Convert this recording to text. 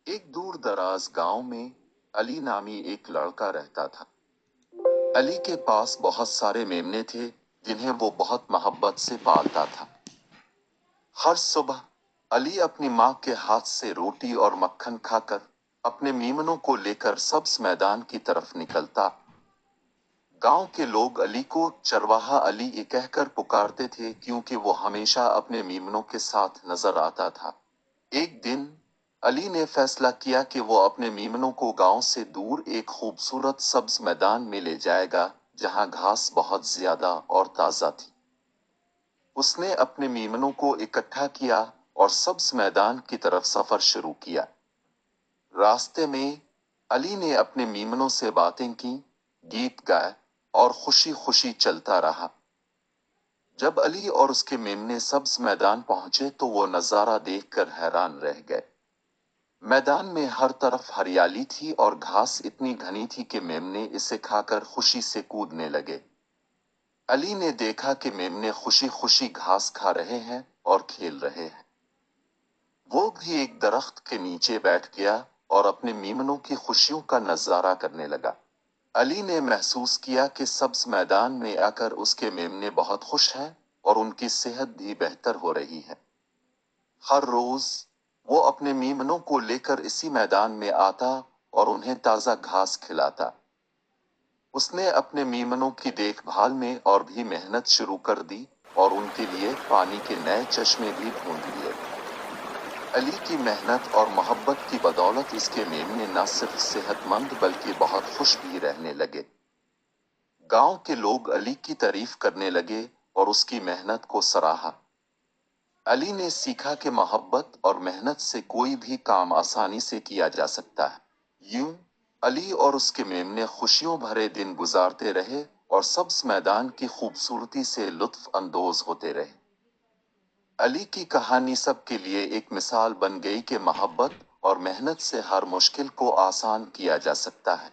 एक दूर दराज गांव में अली नामी एक लड़का रहता था। अली के पास बहुत सारे मेमने थे जिन्हें वो बहुत मोहब्बत से पालता था। हर सुबह अली अपनी माँ के हाथ से रोटी और मक्खन खाकर अपने मेमनों को लेकर सब्ज मैदान की तरफ निकलता। गांव के लोग अली को चरवाहा अली ये कहकर पुकारते थे क्योंकि वो हमेशा अपने मेमनों के साथ नजर आता था। एक दिन अली ने फैसला किया कि वो अपने मेमनों को गांव से दूर एक खूबसूरत सब्ज मैदान में ले जाएगा जहां घास बहुत ज्यादा और ताजा थी। उसने अपने मेमनों को इकट्ठा किया और सब्ज मैदान की तरफ सफर शुरू किया। रास्ते में अली ने अपने मेमनों से बातें की, गीत गाए और खुशी खुशी चलता रहा। जब अली और उसके मेमने सब्ज मैदान पहुंचे तो वो नजारा देखकर हैरान रह गए। मैदान में हर तरफ हरियाली थी और घास इतनी घनी थी कि मेमने इसे खाकर खुशी से कूदने लगे। अली ने देखा कि मेमने खुशी खुशी घास खा रहे हैं और खेल रहे हैं। वो भी एक दरख्त के नीचे बैठ गया और अपने मेमनों की खुशियों का नजारा करने लगा। अली ने महसूस किया कि सब्ज मैदान में आकर उसके मेमने बहुत खुश हैं और उनकी सेहत भी बेहतर हो रही है। हर रोज वो अपने मेमनों को लेकर इसी मैदान में आता और उन्हें ताजा घास खिलाता। उसने अपने मेमनों की देखभाल में और भी मेहनत शुरू कर दी और उनके लिए पानी के नए चश्मे भी ढूंढ लिए। अली की मेहनत और मोहब्बत की बदौलत इसके मेमने न सिर्फ सेहतमंद बल्कि बहुत खुश भी रहने लगे। गांव के लोग अली की तारीफ करने लगे और उसकी मेहनत को सराहा। अली ने सीखा कि मोहब्बत और मेहनत से कोई भी काम आसानी से किया जा सकता है। यूं अली और उसके मेमने खुशियों भरे दिन गुजारते रहे और सब्ज मैदान की खूबसूरती से लुत्फ अंदोज होते रहे। अली की कहानी सबके लिए एक मिसाल बन गई कि मोहब्बत और मेहनत से हर मुश्किल को आसान किया जा सकता है।